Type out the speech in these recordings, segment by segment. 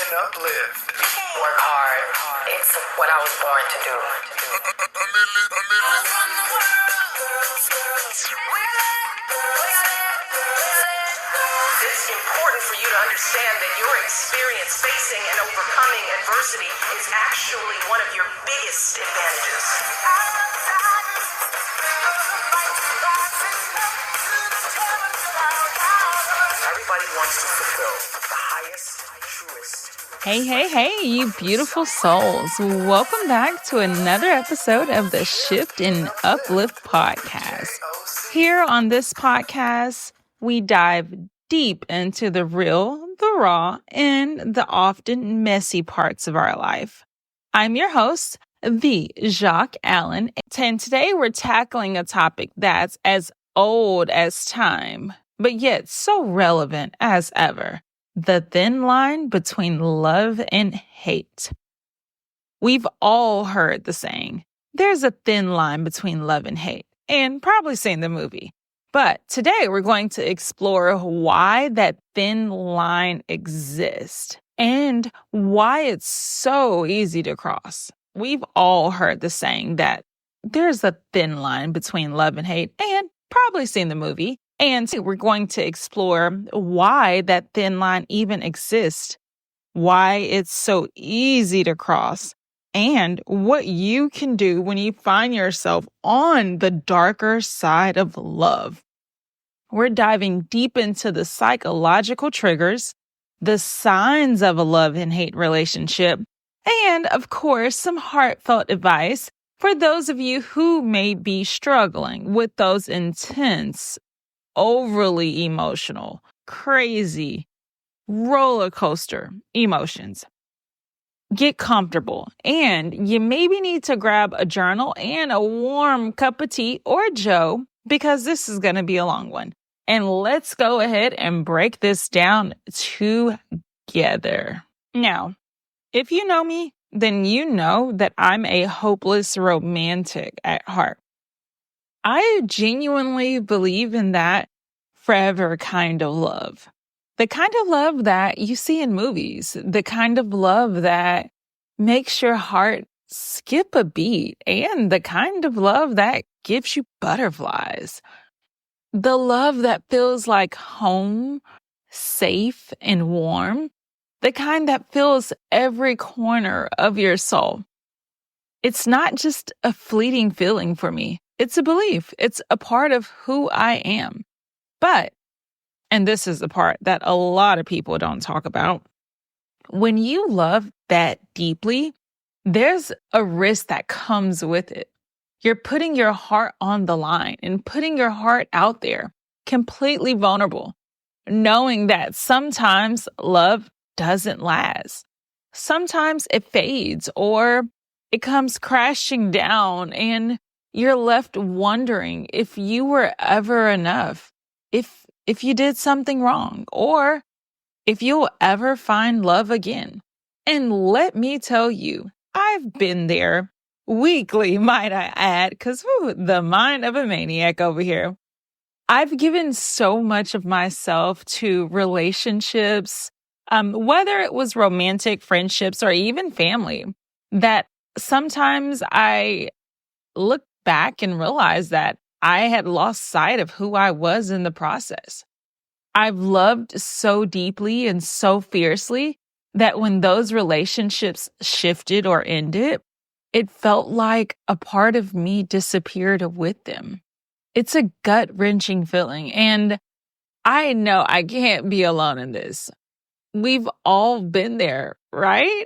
and uplift. Work hard. It's what I was born to do. It's important for you to understand that your experience facing and overcoming adversity is actually one of your biggest advantages. Everybody wants to fulfill the highest, truest. Hey, you beautiful souls. Welcome back to another episode of the Shift and Uplift podcast. Here on this podcast, we dive deep into the real, the raw, and the often messy parts of our life. I'm your host, the Jacques Allen, and today we're tackling a topic that's as old as time, but yet so relevant as ever. The thin line between love and hate. We've all heard the saying, there's a thin line between love and hate, and probably seen the movie. But today we're going to explore why that thin line exists and why it's so easy to cross. We've all heard the saying that there's a thin line between love and hate, and probably seen the movie. And we're going to explore why that thin line even exists, why it's so easy to cross, and what you can do when you find yourself on the darker side of love. We're diving deep into the psychological triggers, the signs of a love and hate relationship, and of course, some heartfelt advice for those of you who may be struggling with those intense, overly emotional, crazy, roller coaster emotions. Get comfortable, and you maybe need to grab a journal and a warm cup of tea or joe because this is going to be a long one. And let's go ahead and break this down together. Now, if you know me, then you know that I'm a hopeless romantic at heart. I genuinely believe in that forever kind of love. The kind of love that you see in movies. The kind of love that makes your heart skip a beat. And the kind of love that gives you butterflies. The love that feels like home, safe, and warm. The kind that fills every corner of your soul. It's not just a fleeting feeling for me. It's a belief. It's a part of who I am. But, and this is the part that a lot of people don't talk about, when you love that deeply, there's a risk that comes with it. You're putting your heart on the line and putting your heart out there, completely vulnerable, knowing that sometimes love doesn't last. Sometimes it fades or it comes crashing down and you're left wondering if you were ever enough, if you did something wrong, or if you'll ever find love again. And let me tell you, I've been there weekly, might I add, because the mind of a maniac over here. I've given so much of myself to relationships, whether it was romantic, friendships, or even family, that sometimes I look back and realize that I had lost sight of who I was in the process. I've loved so deeply and so fiercely that when those relationships shifted or ended, it felt like a part of me disappeared with them. It's a gut-wrenching feeling, and I know I can't be alone in this. We've all been there, right?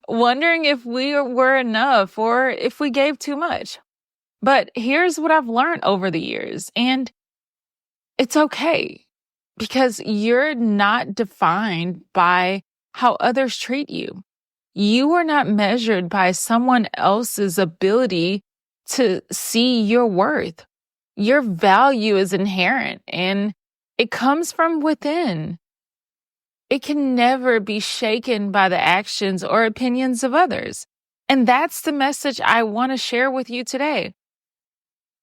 Wondering if we were enough or if we gave too much. But here's what I've learned over the years, and it's okay because you're not defined by how others treat you. You are not measured by someone else's ability to see your worth. Your value is inherent and it comes from within. It can never be shaken by the actions or opinions of others. And that's the message I want to share with you today.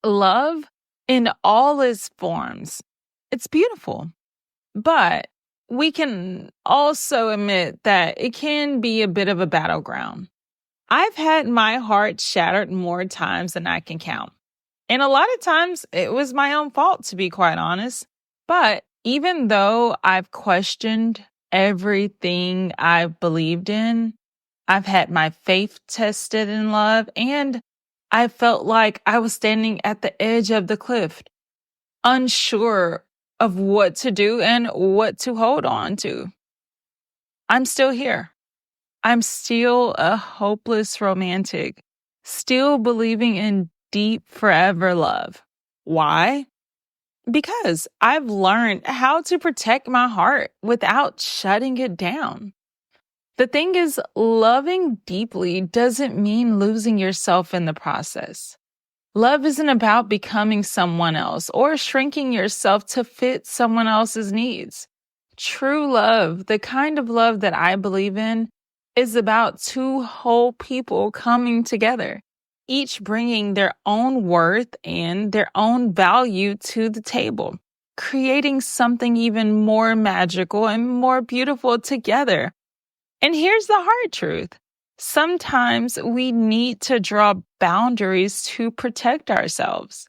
Love in all its forms. It's beautiful. But we can also admit that it can be a bit of a battleground. I've had my heart shattered more times than I can count. And a lot of times it was my own fault, to be quite honest. But even though I've questioned everything I've believed in, I've had my faith tested in love, and I felt like I was standing at the edge of the cliff, unsure of what to do and what to hold on to. I'm still here. I'm still a hopeless romantic, still believing in deep forever love. Why? Because I've learned how to protect my heart without shutting it down. The thing is, loving deeply doesn't mean losing yourself in the process. Love isn't about becoming someone else or shrinking yourself to fit someone else's needs. True love, the kind of love that I believe in, is about two whole people coming together, each bringing their own worth and their own value to the table, creating something even more magical and more beautiful together. And here's the hard truth. Sometimes we need to draw boundaries to protect ourselves,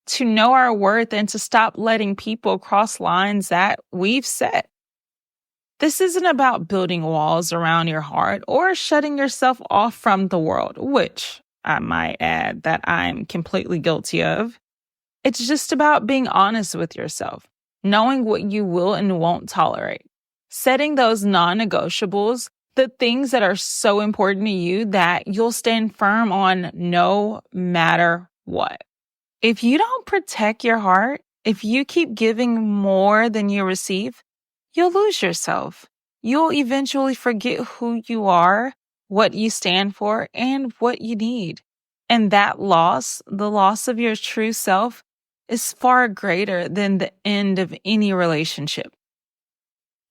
to know our worth, and to stop letting people cross lines that we've set. This isn't about building walls around your heart or shutting yourself off from the world, which I might add that I'm completely guilty of. It's just about being honest with yourself, knowing what you will and won't tolerate, setting those non-negotiables, the things that are so important to you that you'll stand firm on no matter what. If you don't protect your heart, if you keep giving more than you receive, you'll lose yourself. You'll eventually forget who you are, what you stand for, and what you need. And that loss, the loss of your true self, is far greater than the end of any relationship.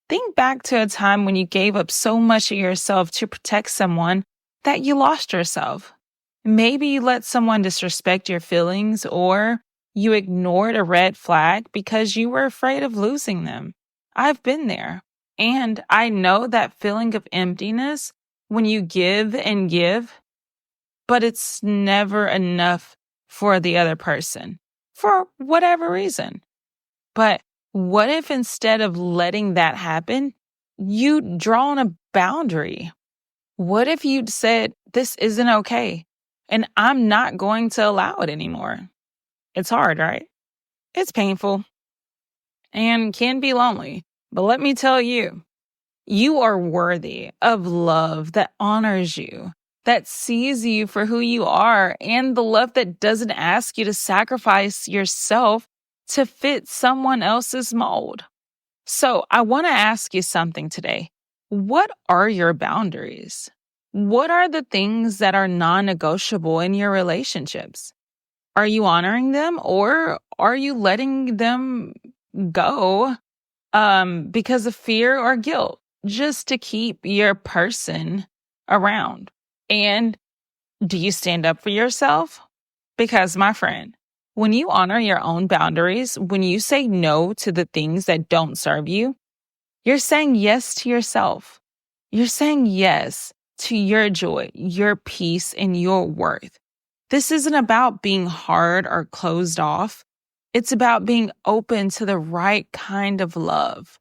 Think back to a time when you gave up so much of yourself to protect someone that you lost yourself. Maybe you let someone disrespect your feelings, or you ignored a red flag because you were afraid of losing them. I've been there. And I know that feeling of emptiness when you give and give, but it's never enough for the other person for whatever reason. But what if instead of letting that happen, you'd drawn a boundary? What if you'd said, this isn't okay, and I'm not going to allow it anymore? It's hard, right? It's painful and can be lonely. But let me tell you, you are worthy of love that honors you, that sees you for who you are, and the love that doesn't ask you to sacrifice yourself to fit someone else's mold. So I want to ask you something today. What are your boundaries? What are the things that are non-negotiable in your relationships? Are you honoring them, or are you letting them go because of fear or guilt, just to keep your person around? And do you stand up for yourself? Because, my friend, when you honor your own boundaries, when you say no to the things that don't serve you, you're saying yes to yourself. You're saying yes to your joy, your peace, and your worth. This isn't about being hard or closed off. It's about being open to the right kind of love.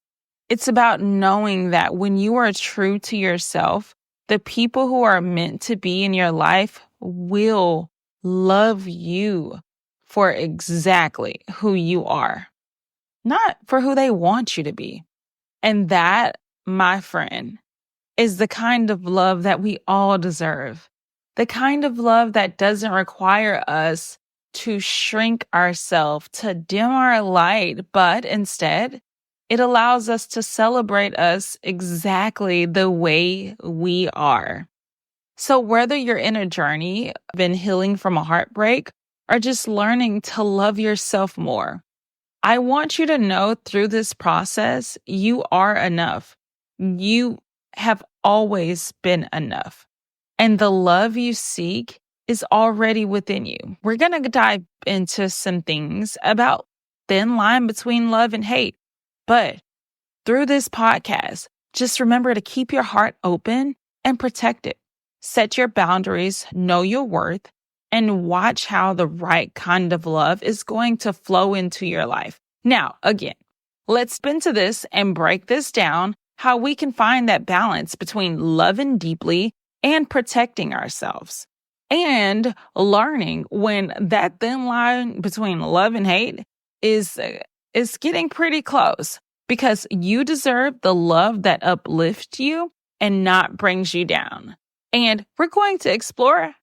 It's about knowing that when you are true to yourself, the people who are meant to be in your life will love you for exactly who you are, not for who they want you to be. And that, my friend, is the kind of love that we all deserve. The kind of love that doesn't require us to shrink ourselves, to dim our light, but instead, it allows us to celebrate us exactly the way we are. So whether you're in a journey, been healing from a heartbreak, or just learning to love yourself more, I want you to know through this process, you are enough. You have always been enough. And the love you seek is already within you. We're going to dive into some things about thin line between love and hate. But Through this podcast, just remember to keep your heart open and protect it. Set your boundaries, know your worth, and watch how the right kind of love is going to flow into your life. Now, again, let's spin to this and break this down, how we can find that balance between loving deeply and protecting ourselves. And learning when that thin line between love and hate is getting pretty close, because you deserve the love that uplifts you and not brings you down. And we're going to explore,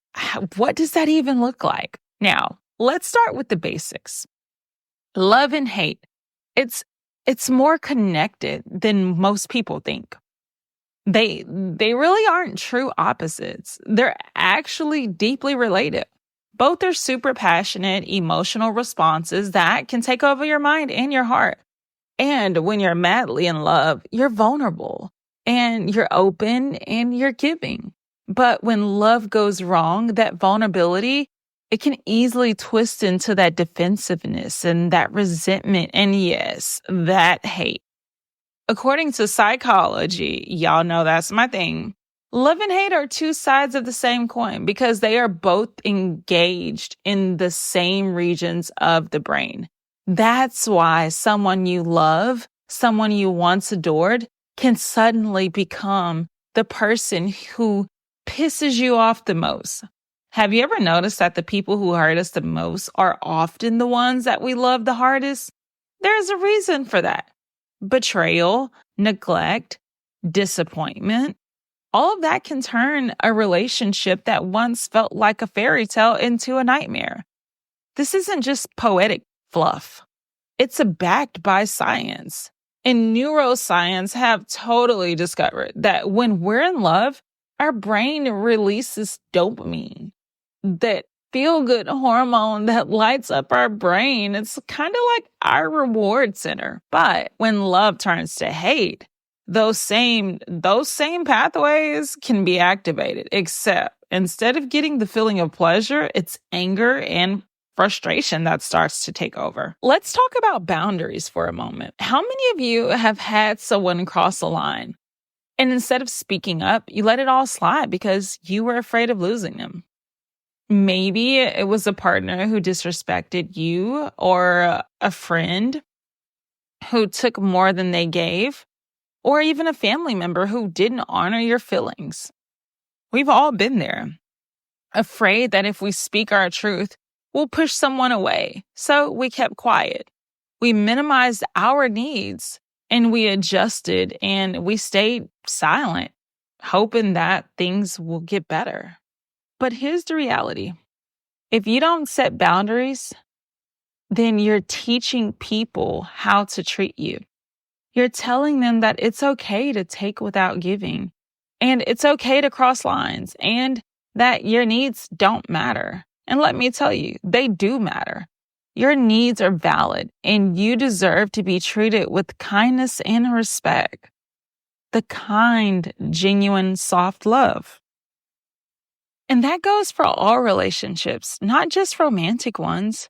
what does that even look like? Now, let's start with the basics. Love and hate. It's more connected than most people think. They really aren't true opposites. They're actually deeply related. Both are super passionate, emotional responses that can take over your mind and your heart. And when you're madly in love, you're vulnerable and you're open and you're giving. But when love goes wrong, that vulnerability, it can easily twist into that defensiveness and that resentment and, yes, that hate. According to psychology, y'all know that's my thing. Love and hate are two sides of the same coin because they are both engaged in the same regions of the brain. That's why someone you love, someone you once adored, can suddenly become the person who pisses you off the most. Have you ever noticed that the people who hurt us the most are often the ones that we love the hardest? There's a reason for that. Betrayal, neglect, disappointment. All of that can turn a relationship that once felt like a fairy tale into a nightmare. This isn't just poetic fluff. It's backed by science. And neuroscience have totally discovered that when we're in love, our brain releases dopamine, that feel-good hormone that lights up our brain. It's kind of like our reward center. But when love turns to hate, those same pathways can be activated, except instead of getting the feeling of pleasure, it's anger and frustration that starts to take over. Let's talk about boundaries for a moment. How many of you have had someone cross a line, and instead of speaking up, you let it all slide because you were afraid of losing them? Maybe it was a partner who disrespected you, or a friend who took more than they gave, or even a family member who didn't honor your feelings. We've all been there, afraid that if we speak our truth, we'll push someone away. So we kept quiet. We minimized our needs and we adjusted and we stayed silent, hoping that things will get better. But here's the reality. If you don't set boundaries, then you're teaching people how to treat you. You're telling them that it's okay to take without giving, and it's okay to cross lines, and that your needs don't matter. And let me tell you, they do matter. Your needs are valid, and you deserve to be treated with kindness and respect. The kind, genuine, soft love. And that goes for all relationships, not just romantic ones.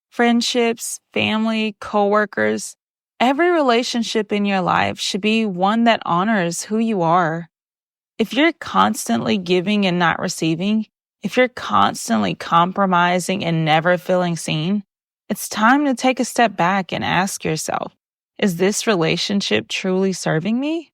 Friendships, family, coworkers. Every relationship in your life should be one that honors who you are. If you're constantly giving and not receiving, if you're constantly compromising and never feeling seen, it's time to take a step back and ask yourself, is this relationship truly serving me?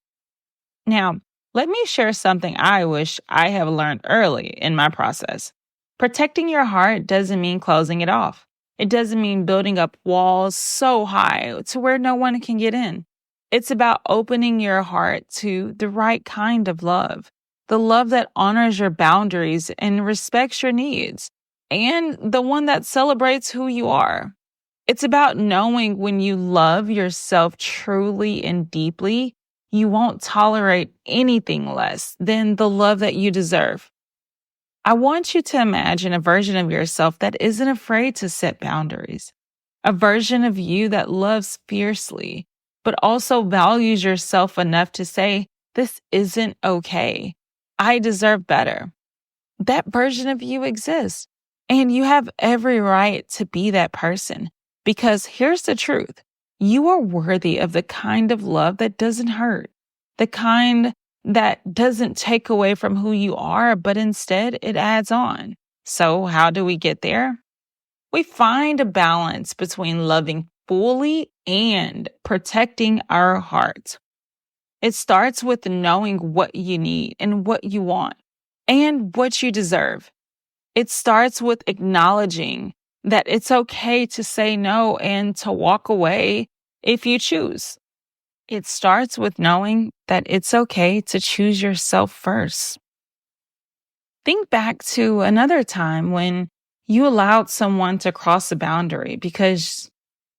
Now, let me share something I wish I have learned early in my process. Protecting your heart doesn't mean closing it off. It doesn't mean building up walls so high to where no one can get in. It's about opening your heart to the right kind of love, the love that honors your boundaries and respects your needs, and the one that celebrates who you are. It's about knowing when you love yourself truly and deeply, you won't tolerate anything less than the love that you deserve. I want you to imagine a version of yourself that isn't afraid to set boundaries, a version of you that loves fiercely, but also values yourself enough to say, this isn't okay. I deserve better. That version of you exists, and you have every right to be that person, because here's the truth. You are worthy of the kind of love that doesn't hurt, the kind that doesn't take away from who you are, but instead it adds on. So, how do we get there? We find a balance between loving fully and protecting our heart. It starts with knowing what you need and what you want and what you deserve. It starts with acknowledging that it's okay to say no and to walk away if you choose. It starts with knowing that it's okay to choose yourself first. Think back to another time when you allowed someone to cross a boundary because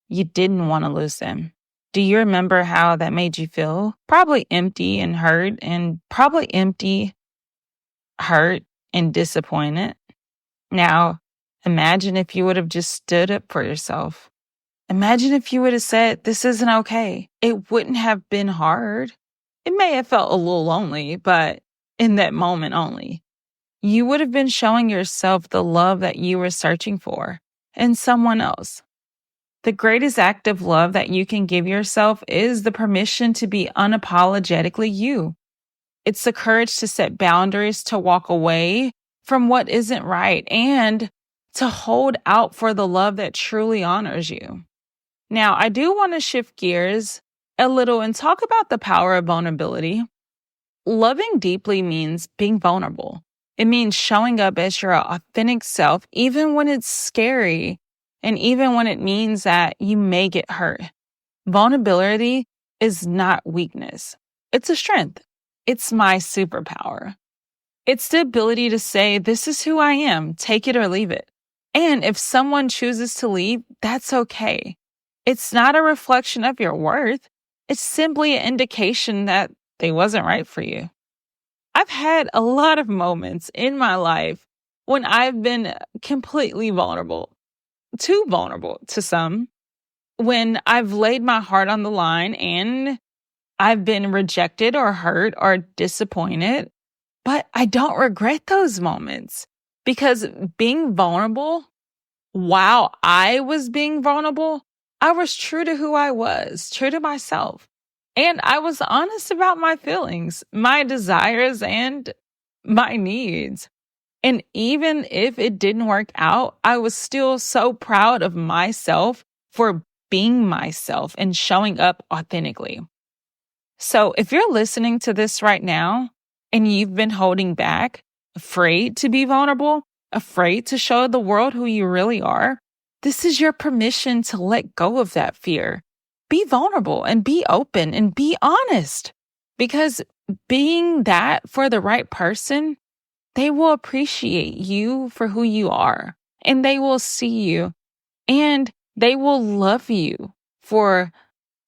you didn't want to lose them. Do you remember how that made you feel? Probably empty and hurt, and disappointed. Now, imagine if you would have just stood up for yourself. Imagine if you would have said, "This isn't okay." It wouldn't have been hard. It may have felt a little lonely, but in that moment only. You would have been showing yourself the love that you were searching for in someone else. The greatest act of love that you can give yourself is the permission to be unapologetically you. It's the courage to set boundaries, to walk away from what isn't right, and to hold out for the love that truly honors you. Now, I do want to shift gears a little and talk about the power of vulnerability. Loving deeply means being vulnerable. It means showing up as your authentic self, even when it's scary and even when it means that you may get hurt. Vulnerability is not weakness. It's a strength. It's my superpower. It's the ability to say, "This is who I am, take it or leave it." And if someone chooses to leave, that's okay. It's not a reflection of your worth. It's simply an indication that they wasn't right for you. I've had a lot of moments in my life when I've been completely vulnerable, too vulnerable to some, when I've laid my heart on the line and I've been rejected or hurt or disappointed, but I don't regret those moments because being vulnerable, while I was being vulnerable, I was true to who I was, true to myself. And I was honest about my feelings, my desires, and my needs. And even if it didn't work out, I was still so proud of myself for being myself and showing up authentically. So if you're listening to this right now and you've been holding back, afraid to be vulnerable, afraid to show the world who you really are, this is your permission to let go of that fear. Be vulnerable and be open and be honest, because being that for the right person, they will appreciate you for who you are, and they will see you, and they will love you for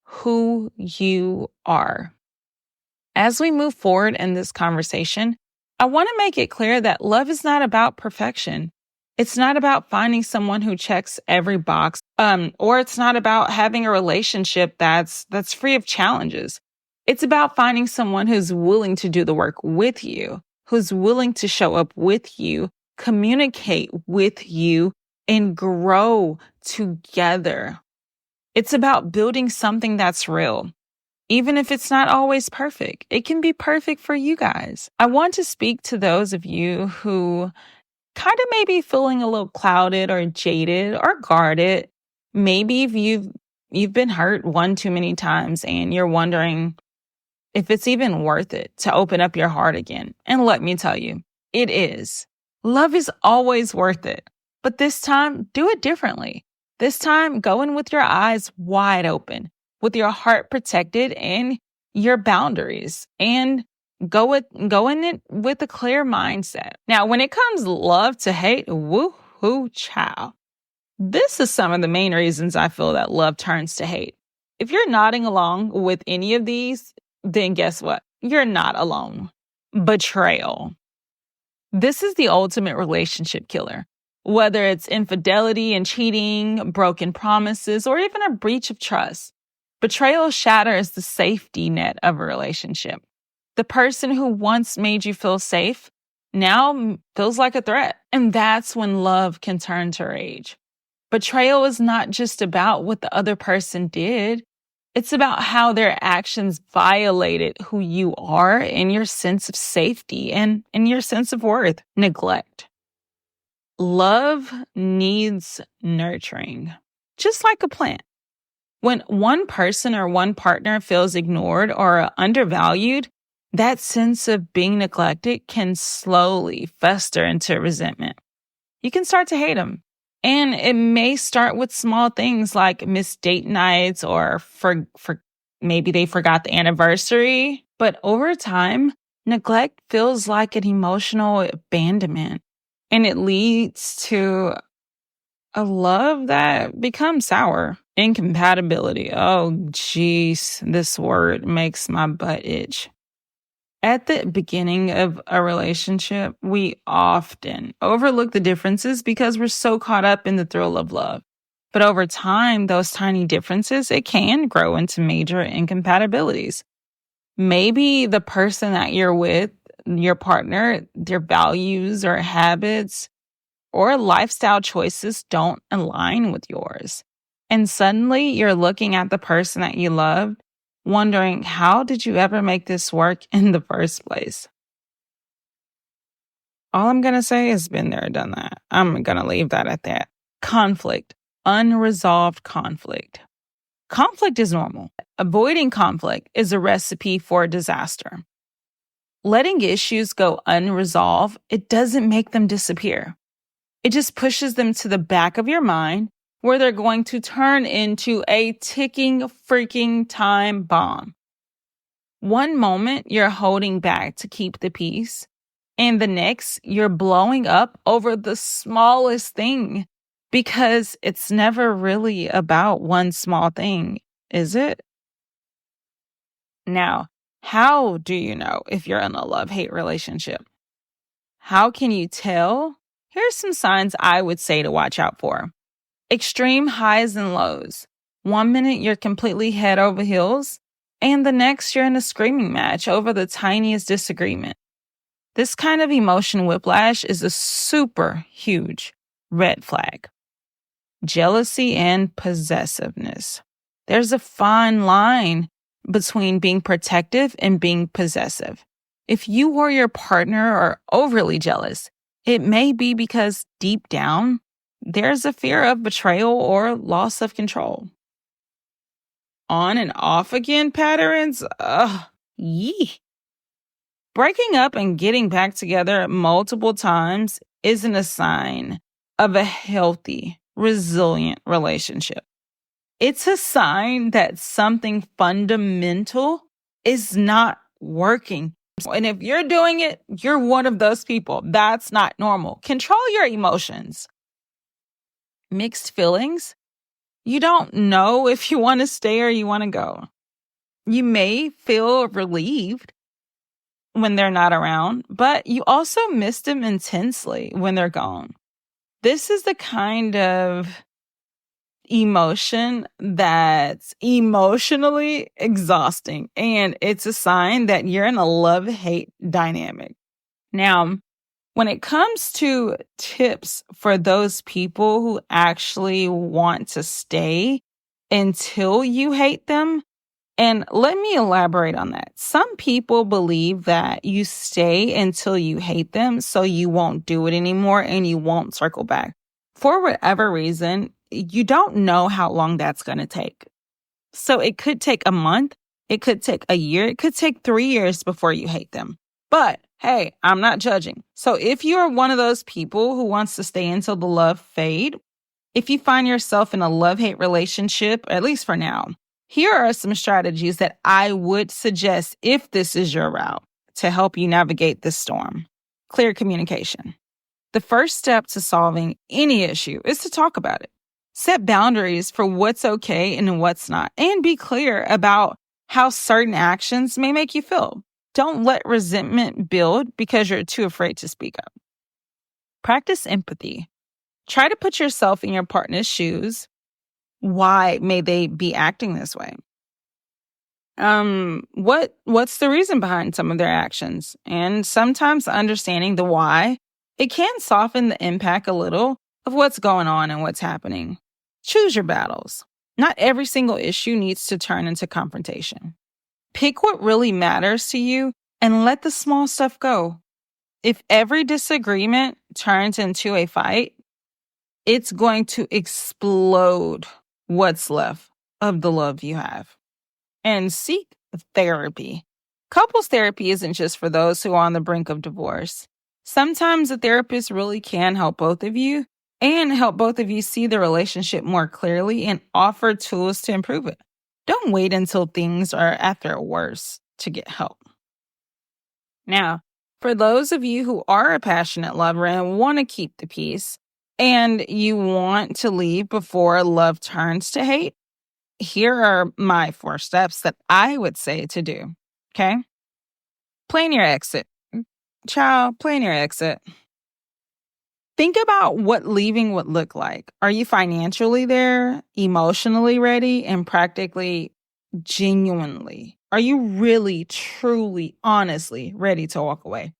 who you are. As we move forward in this conversation, I want to make it clear that love is not about perfection. It's not about finding someone who checks every box, or it's not about having a relationship that's free of challenges. It's about finding someone who's willing to do the work with you, who's willing to show up with you, communicate with you, and grow together. It's about building something that's real. Even if it's not always perfect, it can be perfect for you guys. I want to speak to those of you who kind of may be feeling a little clouded or jaded or guarded. Maybe if you've been hurt one too many times and you're wondering if it's even worth it to open up your heart again. And let me tell you, it is. Love is always worth it. But this time, do it differently. This time, go in with your eyes wide open, with your heart protected and your boundaries, and go in it with a clear mindset. Now, when it comes love to hate, woo-hoo child. This is some of the main reasons I feel that love turns to hate. If you're nodding along with any of these, then guess what? You're not alone. Betrayal. This is the ultimate relationship killer. Whether it's infidelity and cheating, broken promises, or even a breach of trust, betrayal shatters the safety net of a relationship. The person who once made you feel safe now feels like a threat. And that's when love can turn to rage. Betrayal is not just about what the other person did. It's about how their actions violated who you are and your sense of safety and your sense of worth. Neglect. Love needs nurturing, just like a plant. When one person or one partner feels ignored or undervalued, that sense of being neglected can slowly fester into resentment. You can start to hate them. And it may start with small things like missed date nights or for maybe they forgot the anniversary. But over time, neglect feels like an emotional abandonment, and it leads to a love that becomes sour. Incompatibility. Oh, jeez, this word makes my butt itch. At the beginning of a relationship, we often overlook the differences because we're so caught up in the thrill of love. But over time, those tiny differences, it can grow into major incompatibilities. Maybe the person that you're with, your partner, their values or habits or lifestyle choices don't align with yours. And suddenly you're looking at the person that you love, wondering, how did you ever make this work in the first place? All I'm going to say is been there, done that. I'm going to leave that at that. Conflict, unresolved conflict. Conflict is normal. Avoiding conflict is a recipe for disaster. Letting issues go unresolved, it doesn't make them disappear. It just pushes them to the back of your mind where they're going to turn into a ticking freaking time bomb. One moment you're holding back to keep the peace, and the next you're blowing up over the smallest thing, because it's never really about one small thing, is it? Now, how do you know if you're in a love-hate relationship? How can you tell? Here's some signs I would say to watch out for. Extreme highs and lows. One minute you're completely head over heels, and the next you're in a screaming match over the tiniest disagreement. This kind of emotion whiplash is a super huge red flag. Jealousy and possessiveness. There's a fine line between being protective and being possessive. If you or your partner are overly jealous, it may be because deep down, there's a fear of betrayal or loss of control. On and off again patterns? Yee. Breaking up and getting back together multiple times isn't a sign of a healthy, resilient relationship. It's a sign that something fundamental is not working. And if you're doing it, you're one of those people. That's not normal. Control your emotions. Mixed feelings. You don't know if you want to stay or you want to go. You may feel relieved when they're not around, but you also miss them intensely when they're gone. This is the kind of emotion that's emotionally exhausting, and it's a sign that you're in a love-hate dynamic. Now, when it comes to tips for those people who actually want to stay until you hate them, and let me elaborate on that. Some people believe that you stay until you hate them so you won't do it anymore and you won't circle back. For whatever reason, you don't know how long that's going to take. So it could take a month, it could take a year, it could take 3 years before you hate them. But hey, I'm not judging. So if you are one of those people who wants to stay until the love fade, if you find yourself in a love-hate relationship, at least for now, here are some strategies that I would suggest if this is your route to help you navigate this storm. Clear communication. The first step to solving any issue is to talk about it. Set boundaries for what's okay and what's not, and be clear about how certain actions may make you feel. Don't let resentment build because you're too afraid to speak up. Practice empathy. Try to put yourself in your partner's shoes. Why may they be acting this way? What's the reason behind some of their actions? And sometimes understanding the why, it can soften the impact a little, of what's going on and what's happening. Choose your battles. Not every single issue needs to turn into confrontation. Pick what really matters to you and let the small stuff go. If every disagreement turns into a fight, it's going to explode what's left of the love you have. And seek therapy. Couples therapy isn't just for those who are on the brink of divorce. Sometimes a therapist really can help both of you and help both of you see the relationship more clearly and offer tools to improve it. Don't wait until things are at their worst to get help. Now, for those of you who are a passionate lover and want to keep the peace, and you want to leave before love turns to hate, here are my 4 steps that I would say to do. Okay? Plan your exit. Child, plan your exit. Think about what leaving would look like. Are you financially there, emotionally ready, and practically, genuinely? Are you really, truly, honestly ready to walk away?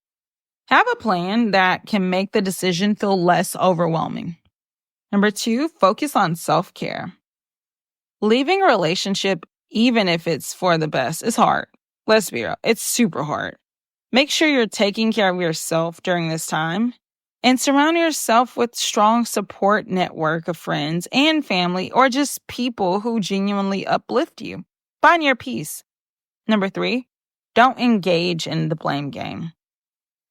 Have a plan that can make the decision feel less overwhelming. Number 2, focus on self-care. Leaving a relationship, even if it's for the best, is hard. Let's be real. It's super hard. Make sure you're taking care of yourself during this time and surround yourself with strong support network of friends and family or just people who genuinely uplift you. Find your peace. Number 3, don't engage in the blame game.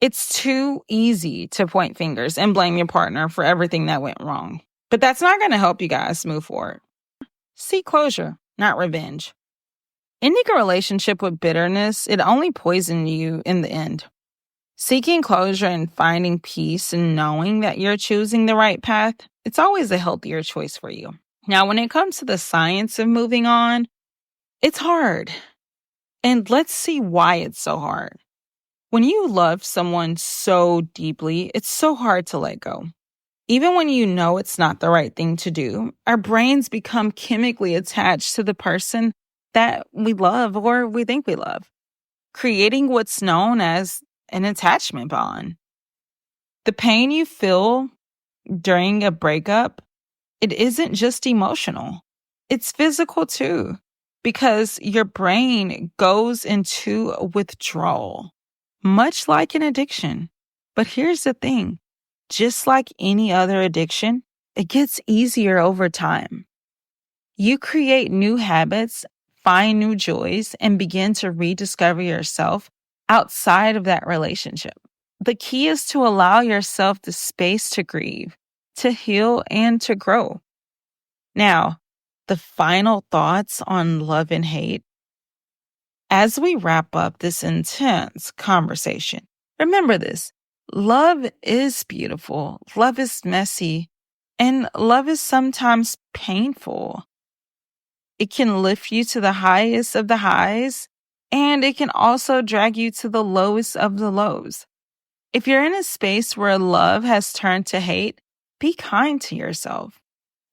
It's too easy to point fingers and blame your partner for everything that went wrong. But that's not going to help you guys move forward. Seek closure, not revenge. Ending a relationship with bitterness, it only poisons you in the end. Seeking closure and finding peace and knowing that you're choosing the right path, it's always a healthier choice for you. Now, when it comes to the science of moving on, it's hard. And let's see why it's so hard. When you love someone so deeply, it's so hard to let go. Even when you know it's not the right thing to do, our brains become chemically attached to the person that we love or we think we love, creating what's known as an attachment bond. The pain you feel during a breakup, it isn't just emotional. It's physical too, because your brain goes into a withdrawal, much like an addiction. But here's the thing. Just like any other addiction, it gets easier over time. You create new habits, find new joys, and begin to rediscover yourself outside of that relationship. The key is to allow yourself the space to grieve, to heal, and to grow. Now, the final thoughts on love and hate. As we wrap up this intense conversation, remember this. Love is beautiful. Love is messy. And love is sometimes painful. It can lift you to the highest of the highs, and it can also drag you to the lowest of the lows. If you're in a space where love has turned to hate, be kind to yourself.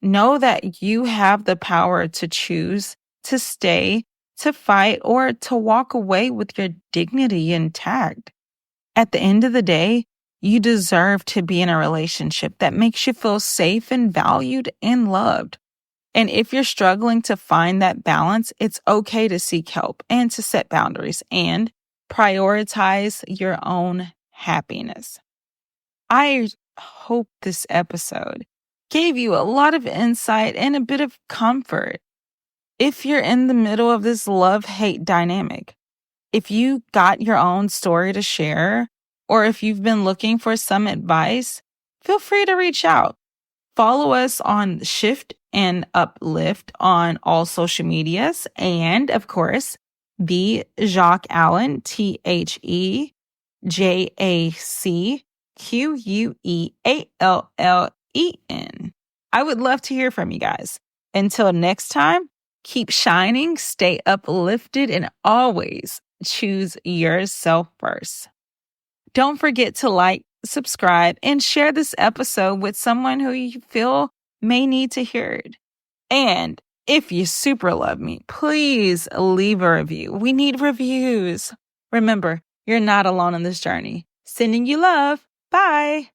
Know that you have the power to choose, to stay, to fight, or to walk away with your dignity intact. At the end of the day, you deserve to be in a relationship that makes you feel safe and valued and loved. And if you're struggling to find that balance, it's okay to seek help and to set boundaries and prioritize your own happiness. I hope this episode gave you a lot of insight and a bit of comfort. If you're in the middle of this love-hate dynamic, if you got your own story to share, or if you've been looking for some advice, feel free to reach out. Follow us on Shift and Uplift on all social medias. And of course, the Jacques Allen, TheJacqueallen. I would love to hear from you guys. Until next time, keep shining, stay uplifted, and always choose yourself first. Don't forget to like, subscribe, and share this episode with someone who you feel may need to hear it. And if you super love me, please leave a review. We need reviews. Remember, you're not alone on this journey. Sending you love. Bye.